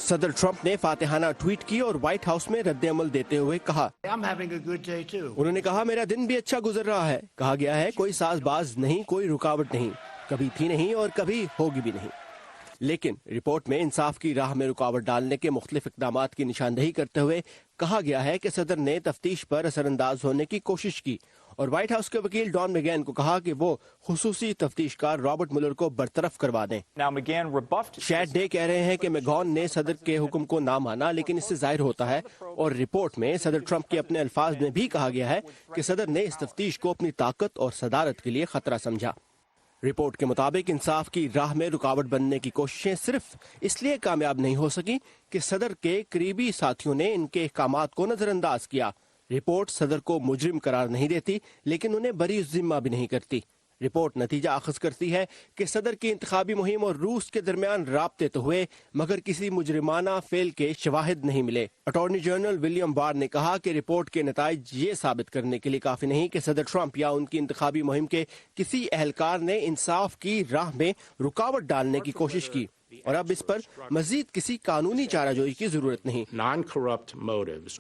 صدر ٹرمپ نے فاتحانہ ٹویٹ کی اور وائٹ ہاؤس میں رد عمل دیتے ہوئے کہا، انہوں نے کہا میرا دن بھی اچھا گزر رہا ہے. کہا گیا ہے کوئی ساز باز نہیں، کوئی رکاوٹ نہیں، کبھی تھی نہیں اور کبھی ہوگی بھی نہیں. لیکن رپورٹ میں انصاف کی راہ میں رکاوٹ ڈالنے کے مختلف اقدامات کی نشاندہی کرتے ہوئے کہا گیا ہے کہ صدر نے تفتیش پر اثر انداز ہونے کی کوشش کی اور وائٹ ہاؤس کے وکیل ڈان میگین کو کہا کہ وہ خصوصی تفتیش کار رابرٹ ملر کو برطرف کروا دیں. شیڈ ڈے کہہ رہے ہیں کہ میگان نے صدر کے حکم کو نہ مانا، لیکن اس سے ظاہر ہوتا ہے اور رپورٹ میں صدر ٹرمپ کے اپنے الفاظ میں بھی کہا گیا ہے کہ صدر نے اس تفتیش کو اپنی طاقت اور صدارت کے لیے خطرہ سمجھا. رپورٹ کے مطابق انصاف کی راہ میں رکاوٹ بننے کی کوششیں صرف اس لیے کامیاب نہیں ہو سکی کہ صدر کے قریبی ساتھیوں نے ان کے احکامات کو نظر انداز کیا. رپورٹ صدر کو مجرم قرار نہیں دیتی لیکن انہیں بری ذمہ بھی نہیں کرتی. رپورٹ نتیجہ اخذ کرتی ہے کہ صدر کی انتخابی مہم اور روس کے درمیان رابطے تو ہوئے مگر کسی مجرمانہ فعل کے شواہد نہیں ملے. اٹارنی جنرل ولیم بار نے کہا کہ رپورٹ کے نتائج یہ ثابت کرنے کے لیے کافی نہیں کہ صدر ٹرمپ یا ان کی انتخابی مہم کے کسی اہلکار نے انصاف کی راہ میں رکاوٹ ڈالنے کی کوشش کی اور اب اس پر مزید کسی قانونی چارہ جوئی کی ضرورت نہیں.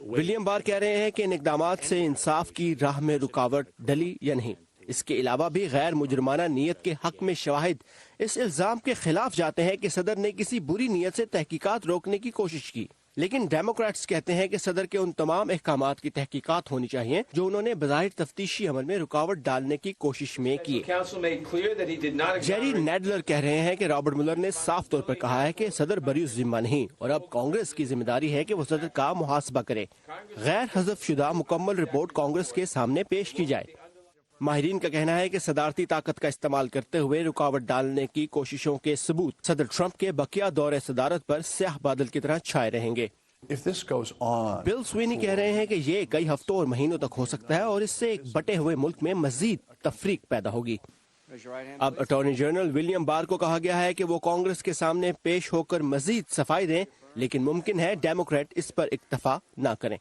ولیم بار کہہ رہے ہیں کہ ان اقدامات سے انصاف کی راہ میں رکاوٹ ڈلی یا نہیں. اس کے علاوہ بھی غیر مجرمانہ نیت کے حق میں شواہد اس الزام کے خلاف جاتے ہیں کہ صدر نے کسی بری نیت سے تحقیقات روکنے کی کوشش کی. لیکن ڈیموکریٹس کہتے ہیں کہ صدر کے ان تمام احکامات کی تحقیقات ہونی چاہیے جو انہوں نے بظاہر تفتیشی عمل میں رکاوٹ ڈالنے کی کوشش میں کی. جیری نیڈلر کہہ رہے ہیں کہ رابرٹ ملر نے صاف طور پر کہا ہے کہ صدر بری ذمہ نہیں اور اب کانگریس کی ذمہ داری ہے کہ وہ صدر کا محاسبہ کرے. غیر حذف شدہ مکمل رپورٹ کانگریس کے سامنے پیش کی جائے. ماہرین کا کہنا ہے کہ صدارتی طاقت کا استعمال کرتے ہوئے رکاوٹ ڈالنے کی کوششوں کے ثبوت صدر ٹرمپ کے بقیہ دور صدارت پر سیاہ بادل کی طرح چھائے رہیں گے. بل سوینی کہہ رہے ہیں کہ یہ کئی ہفتوں اور مہینوں تک ہو سکتا ہے اور اس سے ایک بٹے ہوئے ملک میں مزید تفریق پیدا ہوگی. اب اٹارنی جنرل ولیم بار کو کہا گیا ہے کہ وہ کانگریس کے سامنے پیش ہو کر مزید صفائی دیں، لیکن ممکن ہے ڈیموکریٹ اس پر اکتفا نہ کریں.